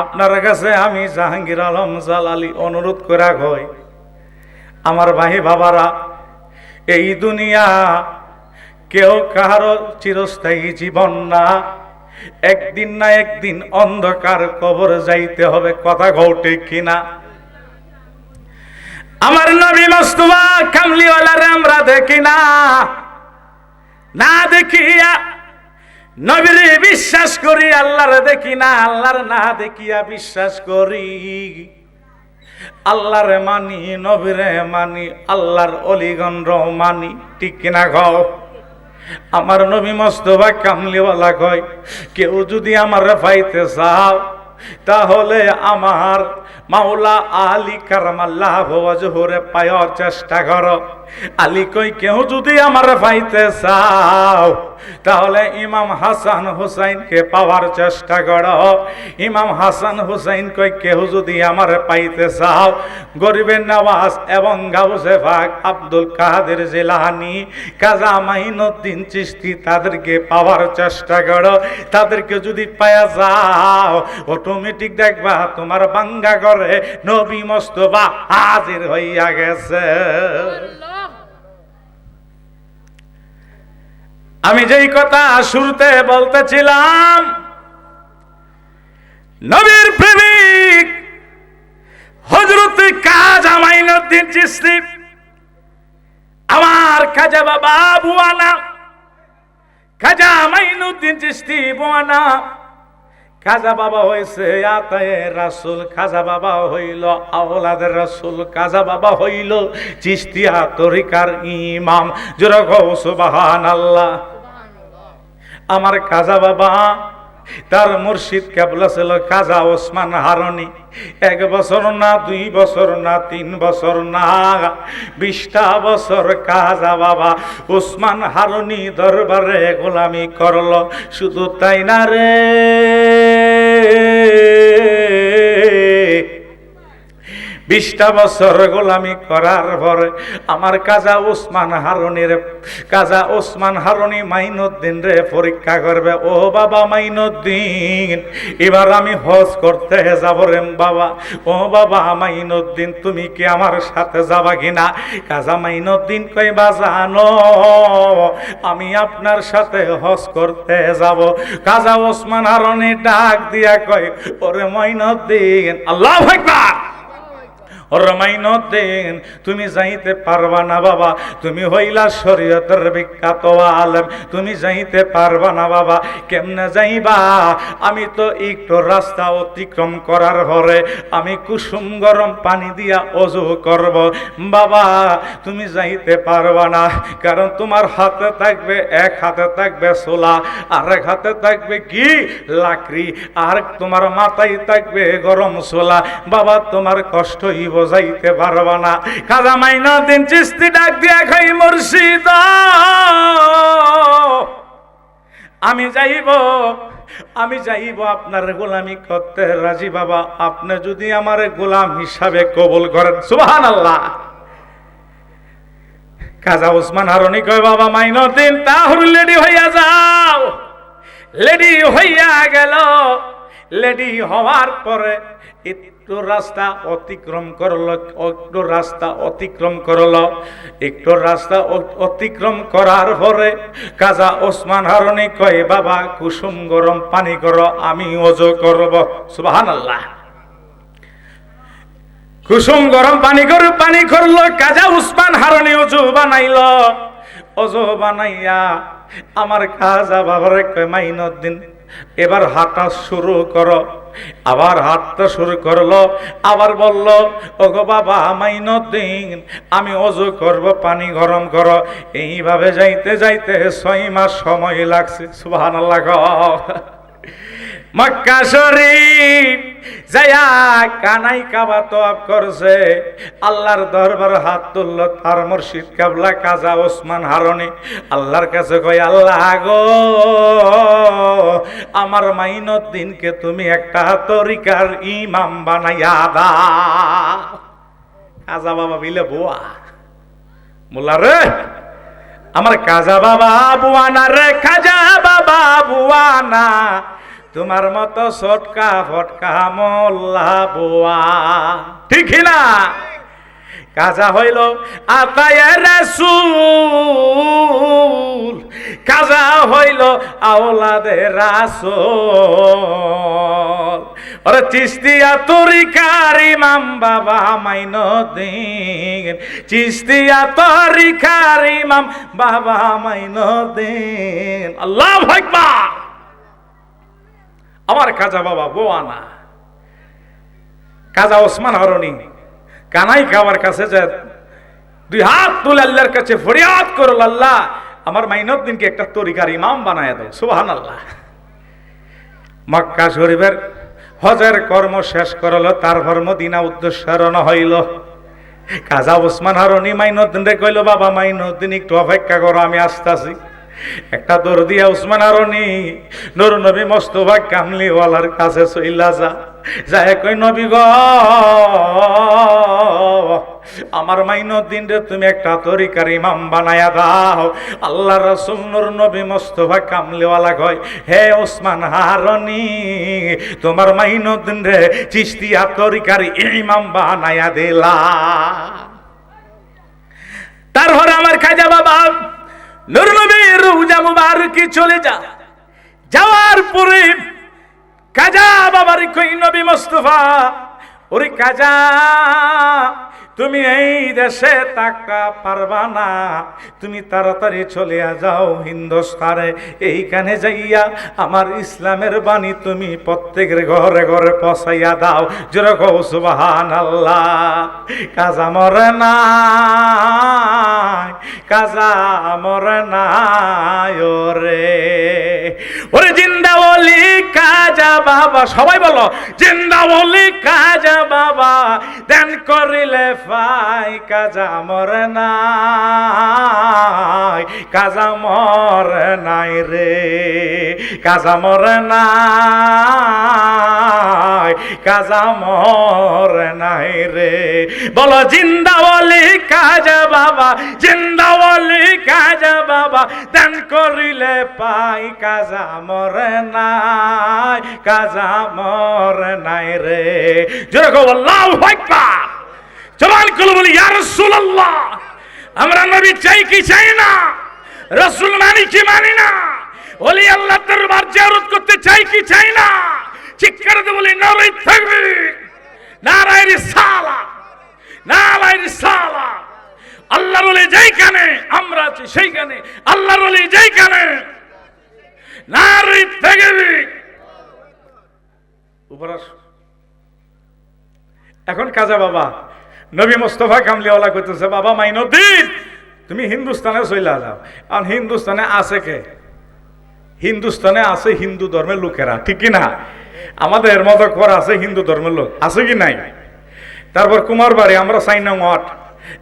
আপনার কাছে আমি জাহাঙ্গীর আলম জালালি অনুরোধ করা হয়, আমার ভাই বাবারা, এই দুনিয়া কেউ কারো চিরস্থায়ী জীবন না। একদিন না একদিন অন্ধকার কবরে যাইতে হবে, কথা ঘটে কিনা? আমার নবী মুস্তাফা কামলিওয়ালারে আমরা দেখি না, না দেখিয়া নবীরে বিশ্বাস করি, আল্লাহরে দেখি না, আল্লাহর না দেখিয়া বিশ্বাস করি। আল্লাহরে মানি, নবীরে মানি, আল্লাহর অলিগণর মানি, ঠিক কিনা গো? আমার নবী মুস্তাফা কামলিওয়ালা কয়, কেউ যদি আমারে পাইতে চাও তাহলে আমার মাওলা আলী কারামাল্লাহু ওয়াজহুরে পাওয়ার চেষ্টা করো। আলী কই, কেউ যদি আমারে পাইতে চাও তাহলে ইমাম হাসান হুসাইনকে পাওয়ার চেষ্টা করো। ইমাম হাসান হুসাইন কই, কেউ যদি আমারে পাইতে চাও গরিবের নওয়াজ এবং গাউসে পাক আব্দুল কাদের জিলানী, কাজা মাইনুদ্দিন চিশতি, তাদেরকে পাওয়ার চেষ্টা করো। তাদেরকে যদি পায়া যাও অটোমেটিক দেখবা তোমার বাঙ্গা করে নবী মুস্তাফা হাজির হইয়া গেছে। আমি যেই কথা শুরুতে বলতেছিলাম, নবীর প্রেমিক হযরত খাজা মাইনুদ্দিন চিশতি, আমার খাজা বাবা বুয়ানা, খাজা মাইনুদ্দিন চিশতি বুয়ানা। খাজা বাবা হইছে আতায়ে রাসূল, খাজা বাবা হইল আওলাদের রাসূল, খাজা বাবা হইল চিশতিয়া তরিকার ইমাম। জোরে কও সুবহানাল্লাহ। আমার খাজা বাবা, তার মুর্শিদ কেবলা ছিল খাজা ওসমান হারুনি। 1 বছর না, 2 বছর না, 3 বছর না, 20টা বছর খাজা বাবা ওসমান হারুনি দরবারে গোলামি করলো। শুধু তাই না রে, 20টা বছর গোলামি করার পরে আমার কাজা ওসমান হারুনি মাইনুদ্দিন রে পরীক্ষা করবে। ও বাবা মাইনুদ্দিন, এবার আমি হজ করতে যাব রে বাবা। ও বাবা মাইনুদ্দিন, তুমি কি আমার সাথে যাবা কিনা? কাজা মাইনুদ্দিন কই, বাজানো আমি আপনার সাথে হজ করতে যাব। কাজা ওসমান হারুনি ডাক দিয়া কয়, ওরে মাইনুদ্দিন, আল্লাহু আকবার, ওরে মাইনুদ্দিন, তুমি যাইতে পারবা না বাবা, তুমি হইলা শরীয়তের বিখ্যাত আলেম, তুমি যাইতে পারবা না বাবা। কেমনে যাইবা? আমি তো একটু রাস্তা অতিক্রম করার পরে আমি কুসুম গরম পানি দিয়া ওযু করব। বাবা তুমি যাইতে পারবা না, কারণ তোমার হাতে থাকবে, এক হাতে থাকবে সোলা, আর এক হাতে থাকবে কি লাকড়ি, আর তোমার মাথায় থাকবে গরম সোলা। বাবা তোমার কষ্টই বোঝাইতে পারবা না। খাজা মাইনুদ্দিন চিশতি ডাক দিয়া কই, মুর্শিদ আমি যাইব আপনার গোলামি করতে রাজি বাবা, আপনি যদি আমার গোলাম হিসাবে কবুল করেন। সুবহানাল্লাহ। খাজা ওসমান হারুনি কয়, বাবা মাইনুদ্দিন, তাহলে রেডি হইয়া যাও। রেডি হইয়া গেল। লেডি হওয়ার পরে একটু রাস্তা অতিক্রম করার পরে কাজা ওসমান হারুনি কয়, বাবা কুসুম গরম পানি করো, আমি ওযু করব। সুবহানাল্লাহ। কুসুম গরম পানি করলো। কাজা ওসমান হারুনি ওযু বানাইল। ওযু বানাইয়া আমার খাজা বাবারে কয়, মাইনুদ্দিন এবার হাঁটা শুরু করো। আবার হাঁটতে শুরু করলো। আবার বলল, ওগো বাবা মাইনুদ্দিন, আমি ওযু করব, পানি গরম করো। এইভাবে যাইতে যাইতে 6 মাস সময় লাগছে। সুবহানাল্লাহ। মক্কা শরীফ যায়া কানাই কাবা তওয়াফ করছে। আল্লাহর দরবার হাত তুলল তার মুর্শিদ কেবলা কাজা ওসমান হারুনি। আল্লাহর কাছে কয়, আল্লাহ গো, আমার মাইনুদ্দিনকে তুমি একটা তরিকার ইমাম বানাইয়া দাও। কাজা বাবা বিলে বুয়া মোল্লা রে, আমার কাজা বাবা বুয়ানা রে, খাজা বাবা বুয়ানা, তোমার মতো সটকা ফটকা মোল্লা বোয়া, ঠিক না? কাজা হইল আতায় রাসূল, কাজা হইল আওলাদে রাসূল। ওরে চিশতিয়া তরিকার ইমাম বাবা মাইনুদ্দিন, চিশতিয়া তরিকার ইমাম বাবা মাইনুদ্দিন। আল্লাহু আকবার। আমার কাজা বাবা বোয়ানা, কাজা ওসমান হারুনি কানাই খাওয়ার কাছে যায়, দুই হাত তুলে আল্লাহর কাছে ফরিয়াদ করল, আল্লাহ আমার মাইনুদ্দিনকে একটা তরিকার ইমাম বানায় দাও। সুবহানাল্লাহ। মক্কা শরীফের হজের কর্ম শেষ করলো, তারপর মদিনা উদ্দেশ্যে রওনা হইল। কাজা ওসমান হারুনি মাইনুদ্দিন রে কইল, বাবা মাইনুদ্দিন একটু অপেক্ষা করো, আমি আসতাছি। একটা দৌড় দিয়া ওসমান হারুনি নূর নবী মোস্তফা কামলিওয়ালার কাছে চইলা যায় কই, নবী গো আমার মাইনুদ্দিন রে তুমি একটা তরিকার ইমাম বানায়া দাও। আল্লাহ রাসূল নূর নবী মোস্তফা কামলিওয়ালা কয়, হে ওসমান হারুনি তোমার মাইনুদ্দিন রে চিশতিয়া তরিকার ইমাম বানায়া দিলা। তারপরে আমার খাজা বাবা নূর নবীর রওজা মুবারকে চলে যাওয়ার পরে কাজা বাবার কই, নবী মোস্তফা ওরে কাজা তুমি এই দেশে থাকা পারবা না, তুমি তাড়াতাড়ি চলে যাও হিন্দুস্তানে। এইখানে যাইয়া আমার ইসলামের বাণী তুমি প্রত্যেকের ঘরে ঘরে পৌঁছাইয়া দাও। জোরে কও সুবহানাল্লাহ। কাজা মরে নাই, কাজা মরে নাই ওরে, ওরে জিন্দা ওলি কাজা বাবা। সবাই বলো জিন্দা ওলি কাজা বাবা, দেন করিলে ফাই। কাজা মরে নাই, কাজা মরে নাই রে, কাজা মরে নাই, কাজা মরে নাই রে। বলো জিন্দা ওলি কাজা বাবা, জিন্দা ওলি কাজা বাবা, দেন করিলে পাই। কাজা মরে নাই, কাজা মরে নাই রে। জোরে কও আল্লাহু আকবার। জবান খুলে বলি ইয়া রাসূলুল্লাহ। আমরা নবী চাই কি চাই না? রাসূল মানি কি মানি না? ওলি আল্লাহ দরবার জিয়ারত করতে চাই কি চাই না? চিৎকার দিয়ে বলি নারে তাকবীর, নারে রিসালাত, নারে রিসালাত। আল্লাহর ওলি যেইখানে আমরা আছি সেইখানে, আল্লাহর ওলি যেইখানে নারে তাকবীর। উপরাস এখন কাজা বাবা নবী মোস্তফা কামলিওয়ালা কইতেছে, বাবা মাইনুদ্দিন তুমি হিন্দুস্তানে চলে যাও। আর হিন্দুস্তানে আছে কে? হিন্দুস্তানে আছে হিন্দু ধর্মের লোকেরা, ঠিক কি না? আমাদের মতো করা আছে হিন্দু ধর্মের লোক, আছে কি নাই? তারপর কুমারবাড়ি, আমরা 4 নং ওয়ার্ড,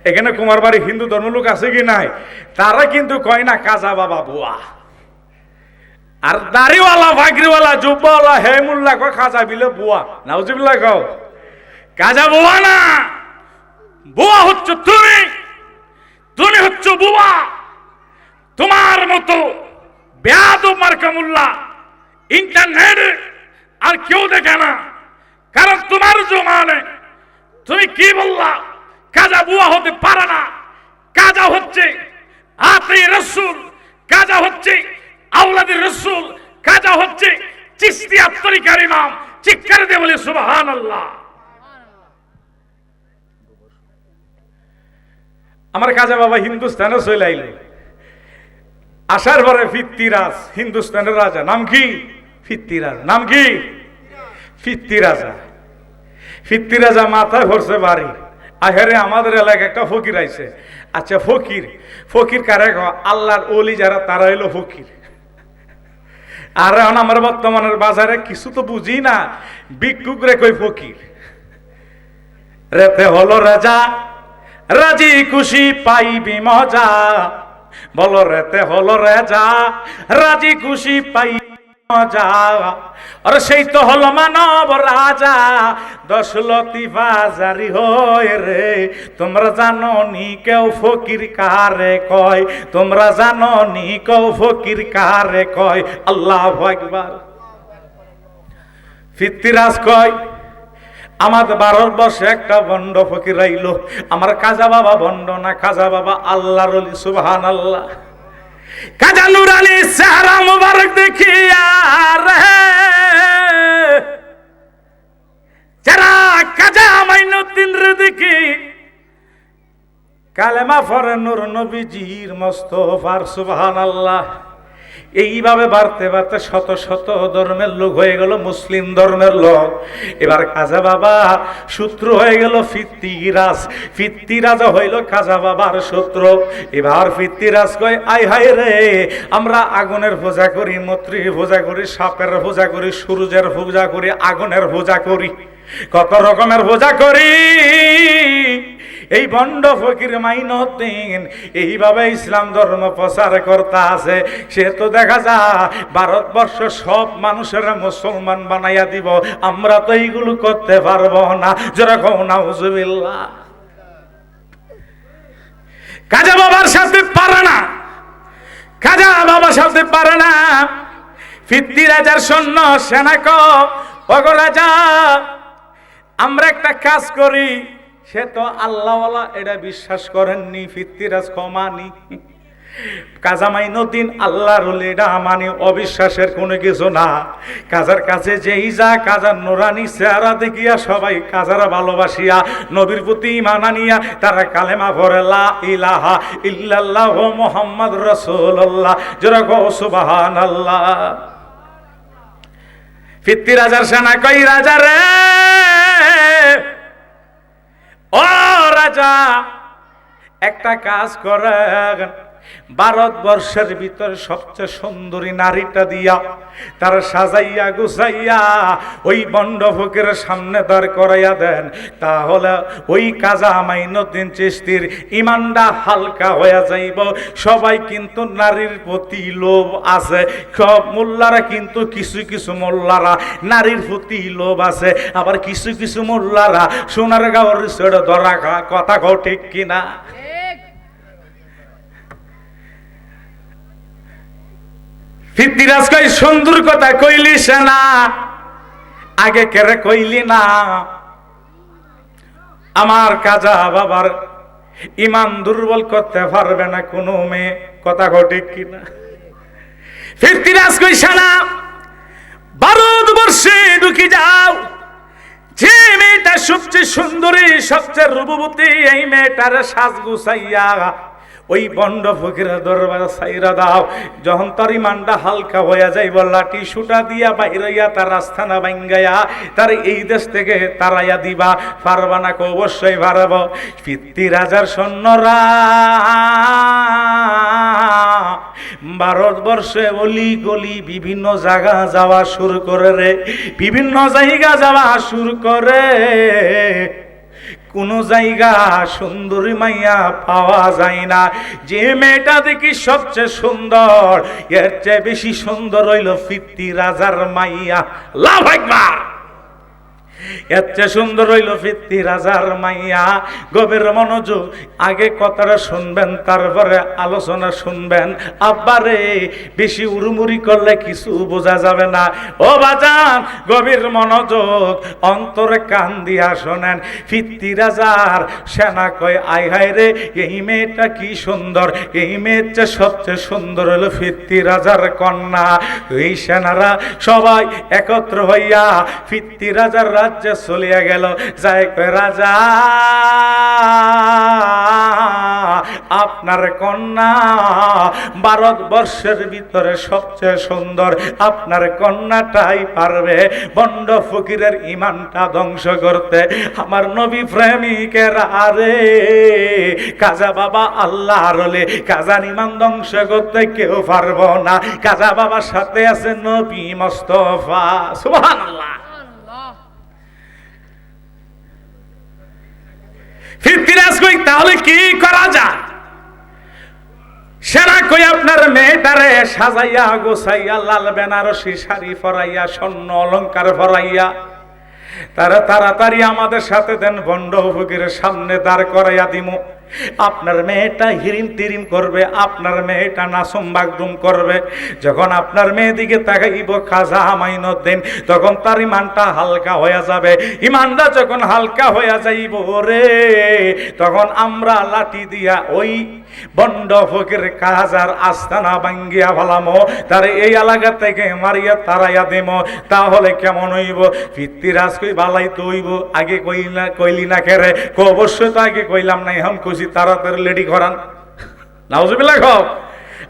এখানে কুমারবাড়ি হিন্দু ধর্মের লোক আছে কি নাই? তারা কিন্তু কয় না কাজা বাবা বুয়া। আর দাড়িওয়ালা ভাগরিওয়ালা জুব্বাওয়ালা হেমুল্লাহ কয় খাজা বিলে বুয়া। নাউজুবিল্লাহ কও। কাজা বুয়া না, বুয়া হচ্ছে তুমি, তুমি হচ্ছে বুয়া। তোমার মতো বেয়াদব মার্কা মুল্লা ইন্টারনেটে আর কেউ দেখে না, কারণ তোমার জমানে তুমি কি বললা? কাজা বুয়া হতে পারে না। কাজা হচ্ছে আতে রাসূল, কাজা হচ্ছে আওলাদের রাসূল, কাজা হচ্ছে চিশতিয়া তরিকার ইমাম। চিৎকার দিয়ে বলি সুবহানাল্লাহ। আমার কাজা বাবা হিন্দুস্তানে চলে আইল। আসার পরে ফিত্তিরাজ হিন্দুস্তানের রাজা, নাম কি? ফিত্তিরাজ। নাম কি? ফিত্তিরাজা। ফিত্তিরাজা মাথায় ভরছে বাড়ি। আহেরে আমাদের এলাকায় একটা ফকির আইছে। আচ্ছা ফকির, ফকির কারে কয়? আল্লাহর ওলি যারা তারা হইলো ফকির। আর এখন আমার বর্তমানের বাজারে কিছু তো বুঝি না, ভিক্ষুক রে কই ফকির। রেতে হলো রাজা, রাজি খুশি পাইবি মজা। বলো রেতে হলো রাজা, রাজি খুশি পাই মজা। আর সেই তো হলো মানব রাজা, 10 লতিফা জারি হয়ে রে। তোমরা জানো নি কেউ ফকির কারে কয়? তোমরা জানো নি কেউ ফকির কারে কয়? আল্লাহু আকবার। ফিত্তিরাজ কয় আমাদের ভারতবর্ষে একটা বন্ড ফকির আইলো, আমার কাজা বাবা বন্ড না, কাজা বাবা আল্লাহর ওলি, সুবহানাল্লাহ। কাজা নূর আলী চেহারা মুবারক দেখিয়া রে, যারা কাজা মাইনুদ্দিন রে দেখি কালেমা পড়ে নূর নবীজির মোস্তফার, সুবহানাল্লাহ। এইভাবে বাড়তে বাড়তে শত শত ধর্মের লোক হয়ে গেল মুসলিম ধর্মের লোক। এবার কাজা বাবা শত্রু হয়ে গেল ফিত্তিরাজ, ফিত্তিরাজ হইল কাজা বাবার শত্রু। এবার ফিত্তিরাজ কয় আয় হায় রে, আমরা আগুনের পূজা করি, মৈত্রীর পূজা করি, সাপের পূজা করি, সূর্যের পূজা করি, আগুনের পূজা করি, কত রকমের পূজা করি। এই বন্ড ফকির মাইনুদ্দিন এইভাবে ইসলাম ধর্ম প্রচার করতে আছে। সে তো দেখা যায় ভারতবর্ষ সব মানুষের মুসলমান বানাইয়া দিব, আমরা তো এইগুলো করতে পারবো না। যেরকম নাউজুবিল্লাহ, কাজা বাবার সাথে পারে না, কাজা বাবার সাথে পারে না। ফিত্তিরাজের সৈন্য সেনা ওগো রাজা, আমরা একটা কাজ করি। সে তো আল্লাহওয়ালা, এটা বিশ্বাস করেননি। ফিত্তিরাজ মানি, কাজা মাইনুদ্দিন আল্লাহর ওলি, এটা মানি, অবিশ্বাসের কোনো কিছু না। কাজার কাছে যেই যা, কাজার নুরানি চেহারা দেখিয়া সবাই কাজারা ভালোবাসিয়া নবীর প্রতি ঈমান আনিয়া তারা কালেমা পড়ে লা ইলাহা ইল্লাল্লাহ মুহাম্মদ রাসূলুল্লাহ, যারা কও সুবহানাল্লাহ। ফিত্তিরাজের সেনা কই রাজা রে, ও রাজা একটা কাজ করেন, ভারতবর্ষের ভিতরে সবচেয়ে সুন্দরী নারীটা দিয়া তারা সাজাইয়া গুছাইয়া ওই বন্ড ফকিরের সামনে দাঁড় করাইয়া দেন, তাহলে ওই কাজা মাইনুদ্দিন চিশতির ইমানটা হালকা হয়ে যাইব। সবাই কিন্তু নারীর প্রতি লোভ আছে, সব মোল্লারা কিন্তু কিছু কিছু মোল্লারা নারীর প্রতি লোভ আছে, আবার কিছু কিছু মোল্লারা সোনার গাঁওয়ের ছেড়ে ধরা কথা কও ঠিক কিনা? ফিত্তিরাজ কই সুন্দর কথা কইলি সেনা, আগে কেরে কইলি না? আমার কাজা বাবার ইমান দুর্বল করতে পারবে না কোনো মেয়ে, কথা ঠিক কিনা? ফিত্তিরাজ কই সেনা, ভারতবর্ষে ঢুকে যাও, যে মেয়েটা সবচেয়ে সুন্দরী, সবচেয়ে রূপবতী, এই মেয়েটার সাজ গুছাইয়া ওই বন্ড ফকিরের দরবার সাইরা দাও। যখন তার ইমানটা হালকা হইয়া যাইব, লাঠি সুটা দিয়া বাইরাইয়া তার রাস্তানা ভাঙ্গাইয়া তার এই দেশ থেকে তারাইয়া দিবা। পারবা না? অবশ্যই পারব। ফিত্তিরাজের সৈন্যরা ভারতবর্ষে অলি গলি বিভিন্ন জায়গা যাওয়া শুরু করে রে, বিভিন্ন জায়গা যাওয়া শুরু করে। কোন জায়গা সুন্দরী মাইয়া পাওয়া যায় না। যে মেয়েটা দেখি সবচেয়ে সুন্দর, এর চেয়ে বেশি সুন্দর হইল ফিত্তিরাজার মাইয়া। আল্লাহু আকবার! এর চেয়ে সুন্দর হইল ফিত্তিরাজার মাইয়া। গভীর মনোযোগ, আগে কথাটা শুনবেন, তারপরে আলোচনা শুনবেন। আব্বারে বেশি উড়ুমুড়ি করলে কিছু বোঝা যাবে না। ও বাজান, গভীর মনোযোগ, অন্তরে কান দিয়া শোনেন। ফিত্তিরাজার সেনা কয় আয় হায় রে, এই মেয়েটা কি সুন্দর, এই মেয়ের চেয়ে সবচেয়ে সুন্দর হলো ফিত্তিরাজার কন্যা। এই সেনারা সবাই একত্র হইয়া ফিত্তিরাজার রাজ্যে চলিয়া গেল। যাই কয় রাজা, আপনার কন্যা ভারতবর্ষের ভিতরে সবচেয়ে সুন্দর, আপনার কন্যাটাই পারবে বন্ড ফকিরের ইমানটা ধ্বংস করতে। আমার নবী প্রেমিকের আরে কাজা বাবা আল্লাহর ওলি, কাজার ইমান ধ্বংস করতে কেউ পারবো না। কাজা বাবার সাথে আছে নবী মুস্তাফা, সুবহানাল্লাহ। ফিত্তিরাজ কই তাহলে কি করা যায়? সেনা কই আপনার মেয়েটারে সাজাইয়া গোছাইয়া লাল বেনারসি শাড়ি পরাইয়া স্বর্ণ অলংকার পরাইয়া তারা তাড়াতাড়ি আমাদের সাথে দেন, বন্ড ফকিরের সামনে দাঁড় করাইয়া দিমু। আপনার মেয়েটা হিরিম তিরিম করবে, আপনার মেয়েটা নাসুম বাগদুম করবে। যখন আপনার মেয়ের দিকে তাকাইব খাজা মাইনুদ্দিন, তখন তার ইমানটা হালকা হয়ে যাবে। ইমানটা যখন হালকা হয়ে যাইব রে, তখন আমরা লাঠি দিয়া ওই বন্ড ফকির কাজার আস্তানা ভাঙ্গিয়া ফেলামো, তার এই এলাকা থেকে মারিয়া তারাইয়া দেব। তাহলে কেমন হইব? ফিত্তিরাজ কই বালাই তো হইব, আগে কইলি না কেরে? অবশ্যই তো আগে কইলাম না, এখন খুশি তাড়াতাড়ি লেডি করান। নাউজুবিল্লাহ। খাও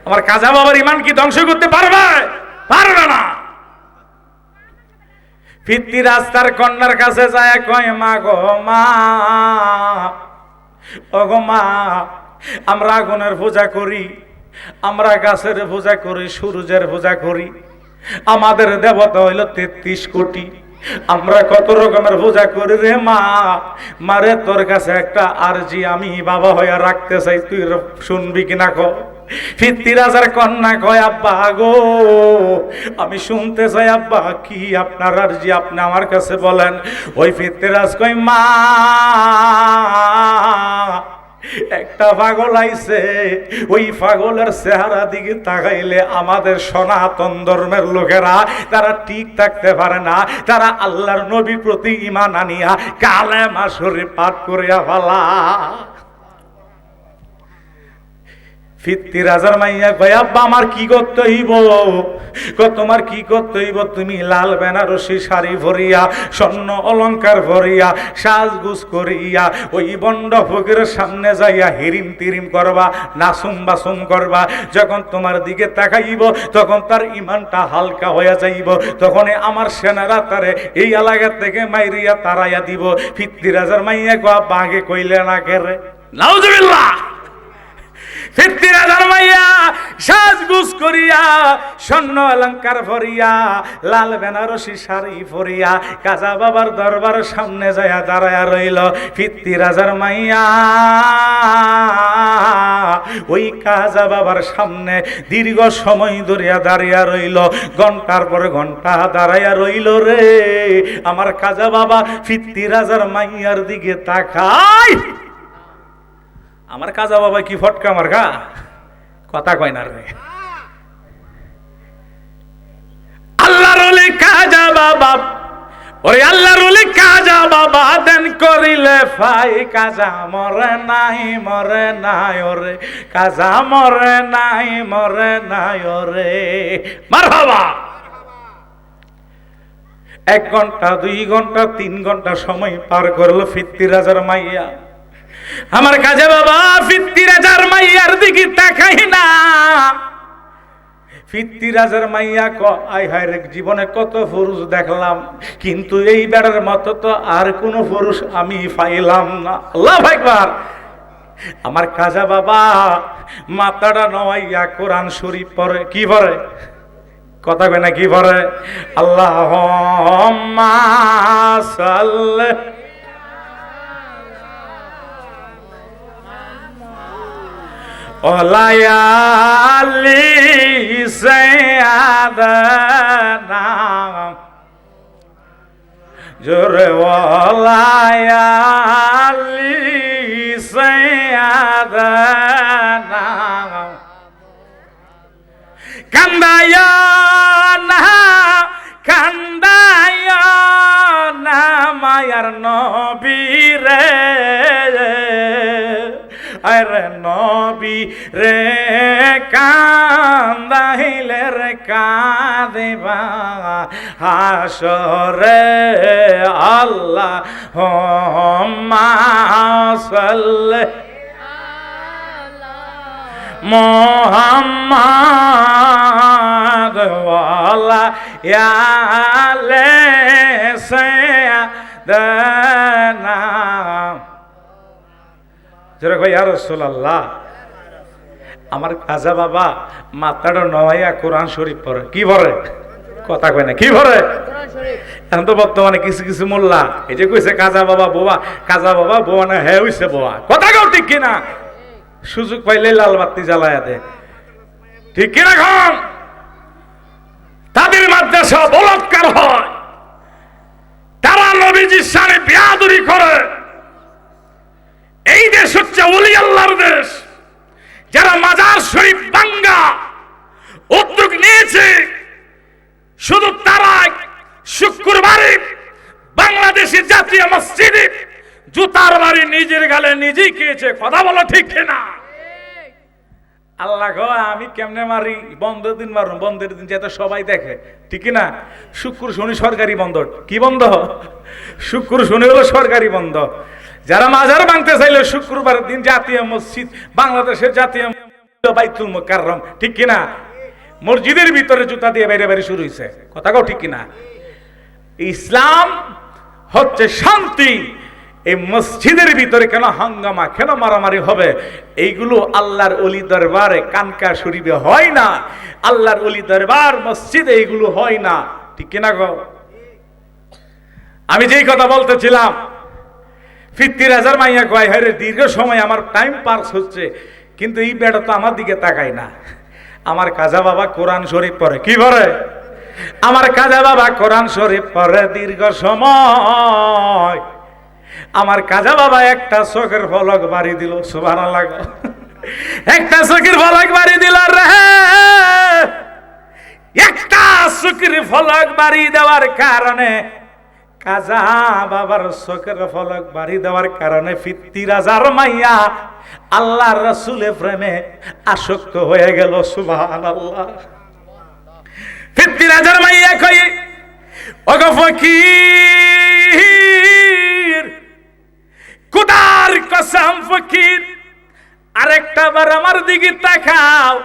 আমার কাজা বাবার ইমান কি ধ্বংস করতে পারবে? পারবে না। ফিত্তিরাজ তার কন্যার কাছে যায়, কয় মা গো মা, ও গো মা, আমরা আগুনের পূজা করি, আমরা গাছের পূজা করি, সূর্যের পূজা করি, আমাদের দেবতা হইল 33 কোটি, আমরা কত রকমের পূজা করি রে মা। মারে তোর কাছে একটা আরজি আমি বাবা হইয়া রাখতে চাই, তুই শুনবি কিনা কো। ফিত্তিরাজের কন্যা কয় আব্বা গো, আমি শুনতে চাই আব্বা, কি আপনার আরজি আপনি আমার কাছে বলেন। ওই ফিত্তিরাজ কয় মা, একটা পাগল আইছে, ওই পাগলের চেহারা দিকে তাকাইলে আমাদের সনাতন ধর্মের লোকেরা তারা ঠিক থাকতে পারে না, তারা আল্লাহর নবীর প্রতি ঈমান আনিয়া কালেমা শরীফ পাঠ করিয়া ফেলা। ফিত্তিরাজের মাইয়া কয় আব্বা আমার কি করতে হইব? তোমার কি করতে হইব? তুমি লাল বেনারসি শাড়ি ভরিয়া, স্বর্ণ অলংকার ভরিয়া, সাজগুজ করিয়া ওই বন্ড ফকিরের সামনে যাইয়া হিরিম তিরিম করবা, নাসুম বাসুম করবা। যখন তোমার দিকে তাকাইব তখন তার ইমানটা হালকা হয়ে যাইব, তখন আমার সেনারা তারে এই এলাকা থেকে মাইরিয়া তারাইয়া দিব। ফিত্তিরাজের মাইয়া কয় আব্বা আগে কইলে না কেরে? নাউজুবিল্লাহ। ফিত্তিরাজের মাইয়া সাজগুজ করিয়া, স্বর্ণ অলংকার ভরিয়া, লাল বেনারসি শাড়ি পরিয়া কাজা বাবার দরবারের সামনে যায়া দাঁড়ায়া রইল। ফিত্তিরাজের মাইয়া ওই কাজা বাবার সামনে দীর্ঘ সময় ধরিয়া দাঁড়িয়া রইল, ঘন্টার পর ঘন্টা দাঁড়াইয়া রইল রে। আমার কাজা বাবা ফিত্তিরাজের মাইয়ার দিকে তাকায়, আমার কাজা বাবা কি ফটকা আমার গা, কথা কয় না রে। আল্লাহর ওলি কাজা বাবা, ওরে আল্লাহর ওলি কাজা বাবা দেন করিলে ফাই, কাজা মরে নাই মরে নাই ওরে, কাজা মরে নাই মরে নাই ওরে। মারহাবা। 1 ঘন্টা 2 ঘন্টা 3 ঘন্টা সময় পার করলো ফিত্তিরাজের মাইয়া। আমার কাজে বাবা ফিত্তিরাজের মাইয়ার দিকে তাকাই না। ফিত্তিরাজের মাইয়া আয় হায় রে, জীবনে কত পুরুষ দেখলাম, কিন্তু এই বেড়ার মতো তো আর কোন পুরুষ আমি পাইলাম না। আল্লাহু আকবার। আমার কাজা বাবা মাথাটা নওয়াইয়া কোরআন শরীফ পড়ে। কি পড়ে? কথা কয় না, কি পড়ে? আল্লাহুম্মা সাল্লি ওলায়ালি সায়াদানা, জোরে ওলায়ালি সায়াদানা, কান্দায়া না কান্দায়া না মায়ার নবীরে, আরে নবী রে কান্দাইলে রে কাঁদিবা হাসরে। আল্লাহুম্মা সাল্লি মুহাম্মাদ ওয়ালা ইয়ালে সায়াদানা। যারা কয় ইয়া রাসূলুল্লাহ, আমার কাজা বাবা মাথাটা নওয়াইয়া কোরআন শরীফ পড়ে। কি পড়ে? কথা কয় না, কি পড়ে? এখন তো বর্তমানে কিছু কিছু মোল্লা এই যে কইছে কাজা বাবা বোয়া, কাজা বাবা বোয়া না, হ্যাঁ হইছে বোয়া। কথা কেউ ঠিক কিনা? সুযোগ পাইলে লাল বাতি জ্বালায়া দে, ঠিক কিনা? এখন তাদের মাদ্রাসা বলাৎকার হয়, তারা নবীজির সামনে বিয়াদুরি করে। এই দেশ হচ্ছে ওলি আল্লাহর দেশ, যারা মাজার শরীফ ভাঙ্গা উদ্যোগ নিয়েছে, শুধু তারাই শুক্রবারে বাংলাদেশের জাতীয় মসজিদে জুতার বাড়ি নিজের গালে নিজেই খেয়েছে। কথা বলো ঠিক না? আল্লাহ গো, আমি কেমনে মারি? বন্ধের দিন মারুন, বন্ধের দিন যেটা সবাই দেখে, ঠিক না? শুক্র শনি সরকারি বন্ধ। কি বন্ধ? শুক্র শনি হলো সরকারি বন্ধ। যারা মাজার ভাঙতে চাইলে শুক্রবার দিন জাতীয় মসজিদ, বাংলাদেশের জাতীয় বাইতুল মুকাররম, ঠিক কিনা, মসজিদের ভিতরে জুতা দিয়ে বাইরে বাইরে শুরু হয়েছে। কথা কও ঠিক কিনা? ইসলাম হচ্ছে শান্তি। এই মসজিদের ভিতরে কেন হাঙ্গামা, কেন মারামারি হবে? এইগুলো আল্লাহর ওলি দরবারে কানকা শরীফে হয় না, আল্লাহর ওলি দরবার মসজিদে এইগুলো হয় না, ঠিক কিনা গো? আমি যেই কথা বলতেছিলাম, 50,000 মাইয়া কয় হায় রে, দীর্ঘ সময় আমার টাইম পাস হচ্ছে, কিন্তু এই বেটা তো আমার দিকে তাকায় না। আমার কাজা বাবা কোরআন শরীফ পড়ে। কি পড়ে? আমার কাজা বাবা কোরআন শরীফ পড়ে দীর্ঘ সময়। আমার কাজা বাবা একটা চোখের ফলক বাড়ি দিল, সুবহানাল্লাহ, একটা চোখের ফলক বাড়ি দিল রে। একটা চোখের ফলক বাড়ি দেওয়ার কারণে, কাজা বাবার চোখের ফলক বাড়ি দেওয়ার কারণে 50,000 মাইয়া আল্লাহর রাসূলের প্রেমে আসক্ত হয়ে গেল। সুবহানাল্লাহ। 50,000 মাইয়া কই, ওগো ফকির, খোদার কসম ফকির, আরেকটা বার আমার দিকে তাকাও,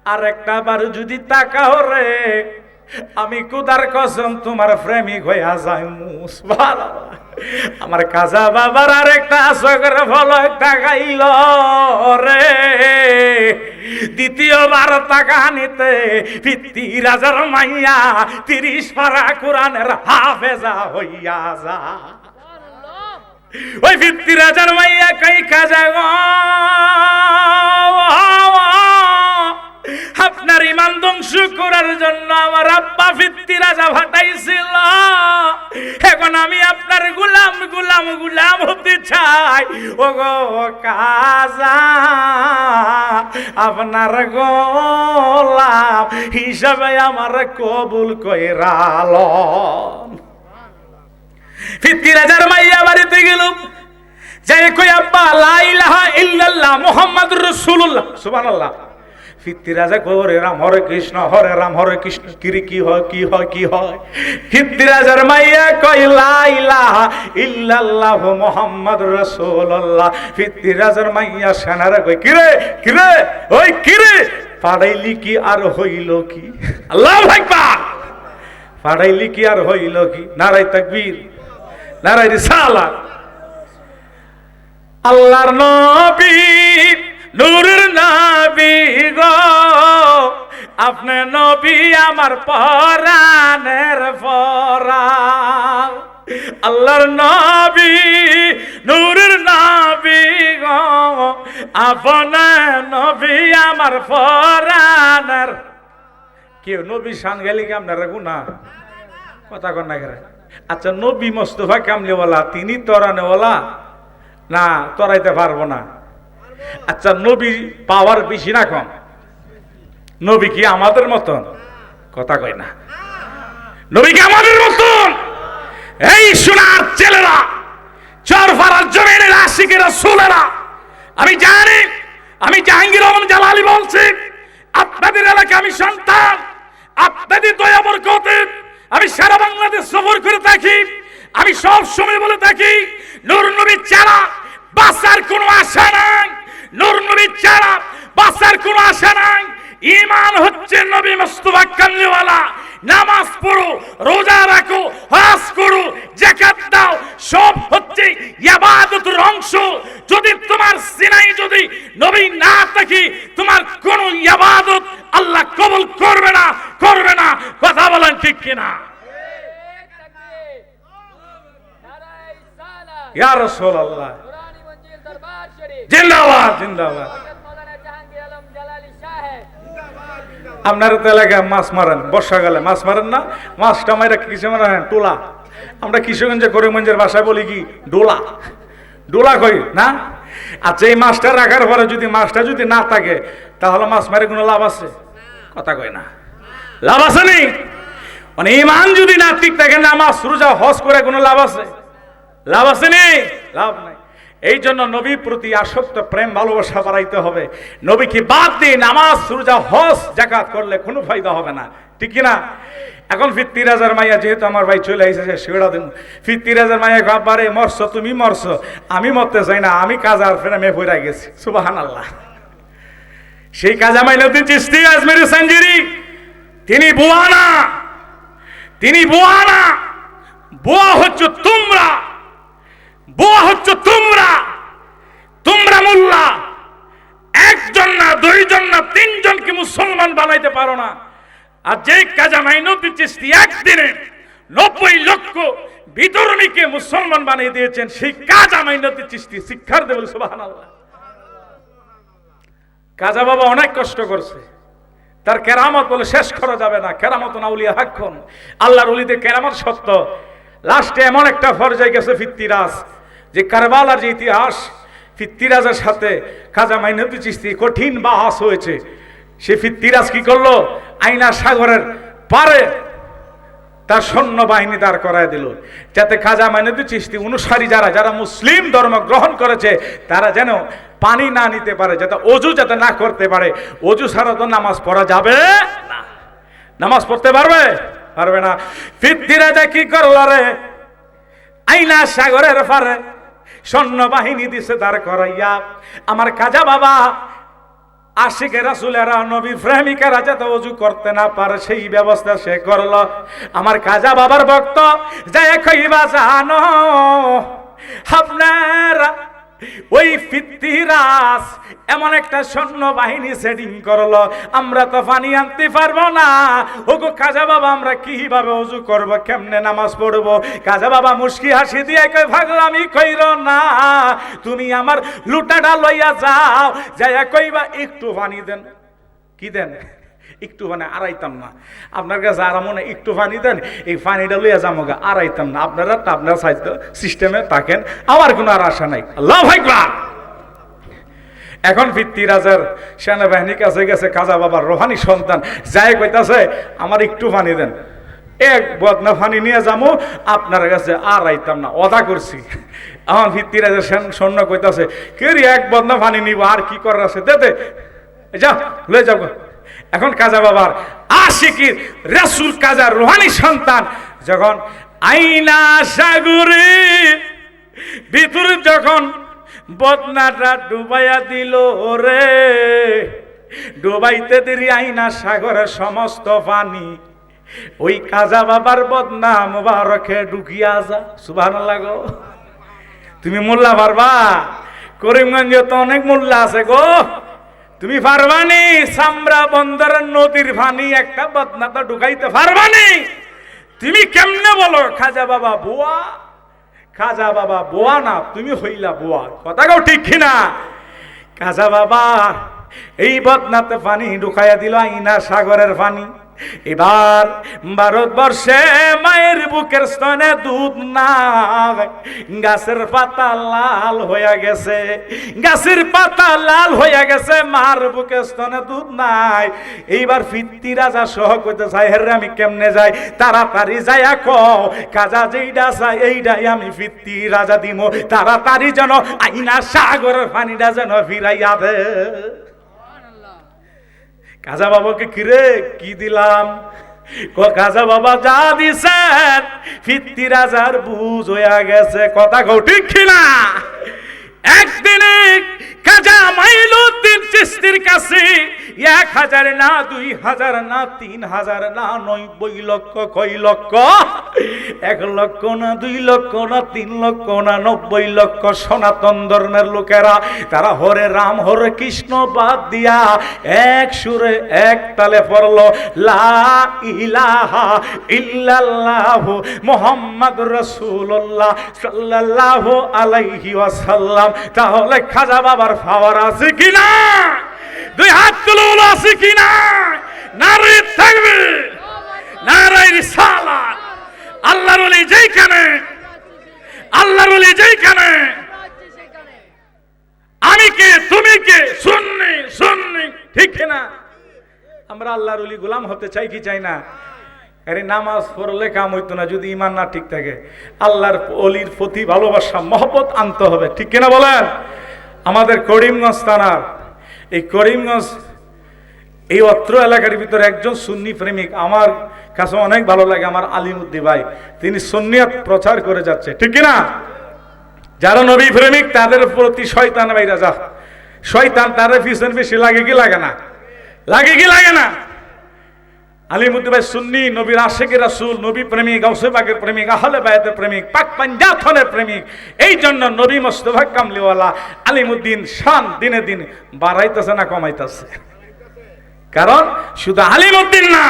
আরেকটা বার যদি তাকাও রে, আমি খোদার কসম তোমার প্রেমিক হইয়া যাইমু। সুবহানাল্লাহ। আমার কাজা বাবার আরেকটা চোখের ফলক তাকাইল রে, দ্বিতীয়বার তাকা নিতে 50,000 মাইয়া 30 পারা কোরআনের হাফেজা হইয়া যা। ওই 50,000 মাইয়া কই, কাজা গো, আপনার ইমান ধ্বংস করার জন্য আমার আব্বা 50,000 ফাটাইছিল। এখন আমি আপনার গোলাম গোলাম গোলাম হতে চাই। ও গো কাজা, আপনার গোলাম হিসাবে আমার কবুল কইরাল। 50,000 মাইয়া বাড়িতে গেল, যাই কই আব্বা লা ইলাহা ইল্লাল্লাহ মুহাম্মাদুর রাসূলুল্লাহ। সুবহানাল্লাহ। 50,000 হরে রাম হরে কৃষ্ণ হরে রাম হরে কৃষ্ণ, কিরে কি হয় কি হয় কি হয়? 50,000 মাইয়া কই লা ইলাহা ইল্লাল্লাহ মুহাম্মাদুর রাসূলুল্লাহ। 50,000 মাইয়া সেনারা কই, কিরে কিরে ওই কিরে, পাড়াইলি কি আর হইল কি? আল্লাহু আকবার। পাড়াইলি কি আর হইল কি? নারায়ে তাকবীর, নারায়ে রিসালাত। আল্লাহর নবী, নূরের নবী গো, আপনি নবী আমার পরাণের পরাণ। আল্লাহর নবী, নূরের নবী গো, আপনি নবী আমার পরাণের। কেউ নবী শান গেলি কি আপনারা গুনাহ? কথা কন না করে। আচ্ছা, নবী মুস্তাফা কামলিওয়ালা, তিনি তরানেওয়ালা না? তরাইতে পারবো না। আচ্ছা, নবী পাওয়ার বেশি না কম? নবী কি আমাদের মতন? কথা কয় না। নবী কি আমাদের মতন? এই সোনার ছেলেরা, চরফারার জমিনের আশিকের রাসূলেরা, আমি জানি, আমি জাহাঙ্গীর রহমান জালালি বলছি, আপনাদের এলাকা আমি সন্তান, আপনাদের দয়া বরকতে আমি সারা বাংলাদেশ সফর করে থাকি। আমি সব সময় বলে থাকি, নূর নবী ছাড়া বাঁচার কোনো আশা নাই, নূর নবী ছাড়া বাঁচার কোনো আশা নাই। ঈমান হচ্ছে নবী মুস্তাফা কামলিওয়ালা। নামাজ পড়ো, রোজা রাখো, হজ করো, যাকাত দাও, সব হচ্ছে ইবাদতের অংশ। যদি তোমার সিনাই যদি নবী না থাকে, তোমার কোন ইবাদত আল্লাহ কবুল করবে না, করবে না। কথা বলেন ঠিক কিনা? ইয়া রাসূলুল্লাহ, জিন্দাবাদ জিন্দাবাদ। আপনার তো এলাকায় মাছ মারেন, বর্ষাকালে মাছ মারেন না? মাছটা মাইরা কিসে মারেন? টোলা। আমরা কিশোরগঞ্জে করিমগঞ্জের ভাষায় বলি কি? ডোলা। ডোলা কই না? আচ্ছা এই মাছটা রাখার পরে যদি মাছটা যদি না থাকে তাহলে মাছ মারে কোনো লাভ আছে? কথা কয় না, লাভ আছে নি? মানে ইমান যদি না ঠিক থাকে, নামাজ রোজা হজ করে কোনো লাভ আছে? লাভ আছে নি? লাভ নাই। এই জন্য নবীর প্রতি আসক্ত প্রেম ভালোবাসা বাড়াইতে হবে। নবীকে বাদ দিয়ে নামাজ রোজা হজ যাকাত করলে কোনো ফায়দা হবে না, ঠিক কিনা? এখন ফির 3000 মাইয়া, যেহেতু আমার ভাই চলে এসেছে সেটা দিন, ফির 3000 মাইয়া বাবারে মরছো, তুমি মরছো, আমি মরতে চাই না, আমি কাজার ফেরামে পড়ে গেছি। সুবহানাল্লাহ। সেই কাজা মাইনুদ্দিন চিশতি আজমেরি সঞ্জিরি, তিনি বুয়া না, তিনি বুয়া না, বুয়া হচ্ছে তোমরা, বুয়া হচ্ছে তোমরা। তোমরা মোল্লা একজন না, দুইজন না, তিনজনকে মুসলমান বানাইতে পারো না। আর যে কাজা মাইনুদ্দিন চিশতি একদিনে 90 লক্ষ বিধর্মীকে মুসলমান বানিয়ে দিয়েছেন, সেই কাজা মাইনুদ্দিন চিশতি শিক্ষার দেবেন। সুবহানাল্লাহ। কাজা বাবা অনেক কষ্ট করছে, তার কেরামত বলে শেষ করা যাবে না। কেরামত না উলিয়া হাক্কুন, আল্লাহর ওলিদের কেরামত সত্য। লাস্টে এমন একটা পর্যায়ে গেছে ফিত্তিরাজ, যে কারবালার যে ইতিহাস, ফিত্তিরাজের সাথে খাজা মাইনুদ্দিন চিশতি কঠিন বাহাস হয়েছে। সে ফিত্তিরাজ কি করলো, আইনা সাগরের পারে তার সৈন্যবাহিনী দাঁড় করায় দিল, যাতে খাজা মাইনুদ্দিন চিশতি অনুসারী যারা যারা মুসলিম ধর্ম গ্রহণ করেছে তারা যেন পানি না নিতে পারে, যাতে অজু যাতে না করতে পারে। অজু ছাড়া তো নামাজ পড়া যাবে না। নামাজ পড়তে পারবে? পারবে না। ফিত্তিরাজা কি করল রে, আইনা সাগরের পারে সৈন্যবাহিনী দিছে দাঁড় করাইয়া। আমার খাজা বাবা আশিকে রাসূলেরা, নবী প্রেমিকেরা যাতে ওযু করতে না পারে সেই ব্যবস্থা সে করলো। আমার খাজা বাবার ভক্ত যায় কইবা জানো, আপনারা ওই ফিত্তিরাজ এমন একটা সৈন্যবাহিনী সেটিং করলো, আমরা তো পানি আনতে পারবো না। ওগো খাজা বাবা, আমরা কিভাবে ওযু করব, কেমনে নামাজ পড়বো? খাজা বাবা মুস্কি হাসি দিয়ে কই, পাগলামি কইরো না, তুমি আমার লুটাটা লইয়া যাও, যাইয়া কইবা একটু পানি দেন। কি দেন? একটু পানি। আড়াইতাম না, আপনার কাছে আর মনে একটু পানি দেন, এই পানিটা লইয়া যামোগা, আড়াইতাম না। আপনারা আপনার সাহিত্য সিস্টেমে থাকেন, আমার কোনো আর আশা নাই। আল্লাহু আকবার। এখন ফিত্তিরাজের সেনাবাহিনীর কাছে গেছে খাজা বাবার রোহানি সন্তান, যাই কইতাছে আমার একটু পানি দেন, এক বদনা পানি নিয়ে যাবো, আপনার কাছে আর আইতাম না, অদা করছি। এখন ফিত্তিরাজের সৈন্য কইতাছে, কে রে এক বদনা পানি নিব, আর কি করার আছে, দে দে, যা লয়ে যাবো। এখন খাজা বাবার আশিকির রাসূল কাজা রোহানি সন্তান যখন আইনা সাগরে ভিতরে যখন বদনাটা ডুবাইয়া দিল রে, ডুবাইতে দেরি আইনা সাগরের সমস্ত পানি ওই কাজা বাবার বদনা মোবারকে ঢুকিয়া যা। সুবহানাল্লাহ গো। তুমি মোল্লা পারবা? করিমগঞ্জে তো অনেক মোল্লা আছে গো, তুমি পারবানি? সামরা বন্দরের নদীর পানি একটা বদনা তো ঢুকাইতে পারবানি? তুমি কেমনে বলো খাজা বাবা বুয়া? খাজা বাবা বোয়া না, তুমি হইলা বোয়া। কথা কও ঠিক কিনা? খাজা বাবা এই বদনাতে পানি ঢুকাইয়া দিল, আইনা সাগরের পানি। এবার ভারতবর্ষে মায়ের বুকের স্তনে দুধ নাই, গাছের পাতা লাল হইয়া গেছে, গাছের পাতা লাল হইয়া গেছে, মার বুকের স্তনে দুধ নাই। এইবার ফিত্তিরাজা সহ কইতে চাই, হেরে আমি কেমনে যাই? তাড়াতাড়ি যাইয়া কও খাজা যেইডা চাই এইডাই আমি ফিত্তিরাজা দিব, তাড়াতাড়ি যেন আইনা সাগরের পানিটা যেন ফিরাইয়া দে। খাজা বাবাকে কিরে কি দিলাম? খাজা বাবা যা দিছেন ফিত্তিরাজার বুঝ হইয়া গেছে। কথা কও ঠিক কিনা? একদিনে খাজা মাইনুদ্দিন চিশতির কাছে 1000 না 2000 না 3000 না 90 লক্ষ, কয় লক্ষ? 1 লক্ষ না 2 লক্ষ না 3 লক্ষ না 90 লক্ষ সনাতন ধর্মের লোকেরা তারা হরে রাম হরে কৃষ্ণ বাদ দিয়া এক সুরে এক তালে পড়লো লা ইলাহা ইল্লাল্লাহু মুহাম্মাদুর রাসূলুল্লাহ সাল্লাল্লাহু আলাইহি ওয়াসাল্লাম। তাহলে খাজা বাবার পাওয়ার আছে কিনা? দুই হাত তুলে বলো আছে কিনা? নারে তাকবীর, নারে রিসালাত। আল্লাহর ওলি যেখানে, আল্লাহর ওলি যেখানে, ঠিক না? আমরা আল্লাহর ওলি গোলাম হতে চাই কি চাই না? আরে নামাজ পড়লে কাম হইতো না যদি ইমান না ঠিক থাকে। আল্লাহর ওলির প্রতি ভালোবাসা মহব্বত আনতে হবে, ঠিক কিনা বলেন? আমাদের করিমগঞ্জ থানার এই করিমগঞ্জ এই অত্র এলাকার ভিতরে একজন সুন্নি প্রেমিক আমার কাছে অনেক ভালো লাগে, আমার আলিমউদ্দিন ভাই। তিনি সুন্নিয়ত প্রচার করে যাচ্ছে, ঠিক কিনা? যারা নবী প্রেমিক তাদের প্রতি শয়তান বাইরা যা, শয়তান তাদের পিছন বেশি লাগে কি লাগে না? লাগে কি লাগে না? আলিমউদ্দিন ভাই সুন্নি, নবীর আশিকি রাসূল, নবী প্রেমিক, গাউসে পাকের প্রেমিক, আহলে বায়তের প্রেমিক, পাক পাঞ্জাতনের প্রেমিক। এই জন্য নবী মুস্তাফা কামলিওয়ালা আলিমউদ্দিন শান দিনে দিনে বাড়াইতেছে না কমাইতেছে? কারণ শুধু আলিমউদ্দিন না,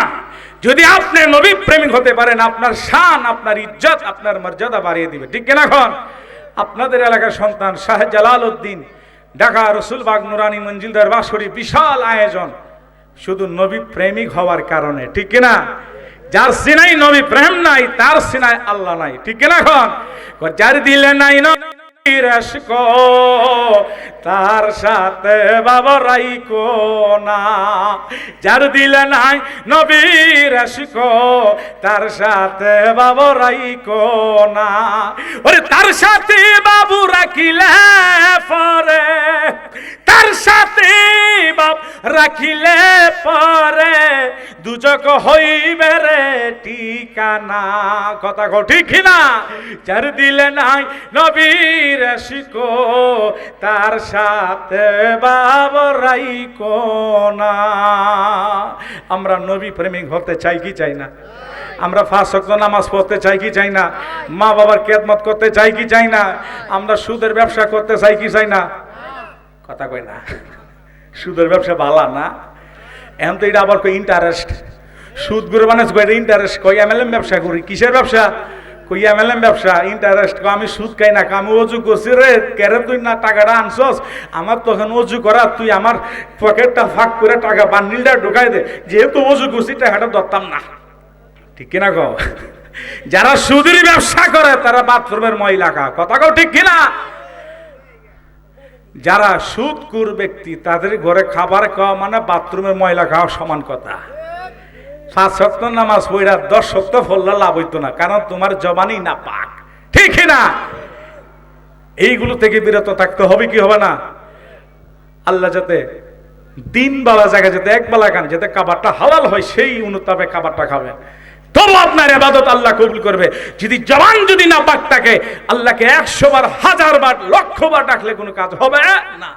যদি আপনি নবী প্রেমিক হতে পারেন আপনার শান, আপনার ইজ্জত, আপনার মর্যাদা বাড়িয়ে দিবে, ঠিক কিনা? এখন আপনাদের এলাকার সন্তান শাহ জালালউদ্দিন ঢাকা রসুলবাগ নুরানি মঞ্জিল দরবার শরীফ, বিশাল আয়োজন শুধু নবী প্রেমিক হওয়ার কারণে, ঠিক কিনা? যার সিনাই নবী প্রেম নাই তার সিনাই আল্লাহ নাই, ঠিক কিনা? এখন যার দিলে নাই নবীর আশিক তার সাথে বাবা রাইকো না, যার দিলে নাই নবীর আশিক তার সাথে বাবা রাইকো না। ওরে তার সাথে বাবু রাখিলে পরে, তার সাথে বাপ রাখিলে পরে দুজক হইবে রে ঠিকানা। কথা কও ঠিক না? যার দিলে নাই নবীর আশিক তার সাথে বাবা রাইকো না। আমরা নবী প্রেমিক হতে চাই কি চাই না? আমরা 5 ওয়াক্ত নামাজ পড়তে চাই কি চাই না? মা বাবার খেদমত করতে চাই কি চাই না? আমরা সুদের ব্যবসা করতে চাই কি চাই না? কথা কই না? সুদের ব্যবসা ভালো না? এখন তো এটা আবার কই ইন্টারেস্ট, সুদ করে মানুষ কই ইন্টারেস্ট, কই এমএলএম ব্যবসা করি। কিসের ব্যবসা? কই এমএলএম ব্যবসা। ইন্টারেস্ট কই আমি সুদ খাই না, আমি অজু করছি রে, কেরে তুই না টাকাটা আনছস, আমার তখন অজু করা, তুই আমার পকেটটা ফাঁক করে টাকা বান্ডিলটা ঢুকাই দে, যেহেতু অজু করছি টাকাটা ধরতাম না, ঠিক কিনা কও? যারা সুদের ব্যবসা করে তারা বাথরুমের ময়লা খা, কথা কও ঠিক কিনা? যারা সুদখোর ব্যক্তি তাদের ঘরে খাবার খাওয়া মানে বাথরুমের ময়লা খাওয়া সমান কথা। 5 ওয়াক্ত নামাজ পড়া 10 ওয়াক্ত পড়লে লাভ হইতো না, কারণ তোমার জবানই না পাক, ঠিক না? এইগুলো থেকে বিরত থাকতে হবে, কি হবে না? আল্লাহ যাতে দিন বেলা জায়গায় যাতে এক বেলা খান, যাতে খাবারটা হালাল হয় সেই অনুতাপে খাবারটা খাবেন, তবু আপনার ইবাদত আল্লাহ কবুল করবে। যদি জবান যদি না পাক থাকে, আল্লাহকে 100 বার, 1000 বার, 1,00,000 বার ডাকলে কোনো কাজ হবে না।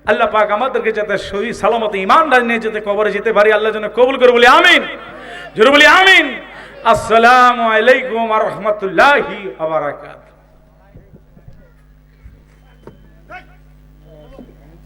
আল্লাহ পাক আমাদেরকে যাতে সহি সালামতে ঈমানদার নিয়ে যেতে কবরে যেতে পারি, আল্লাহ যেন কবুল করে, বলি আমিন। জোরে বলি আমিন। আসসালামু আলাইকুম ওয়া রাহমাতুল্লাহি ওয়া বারাকাতুহু।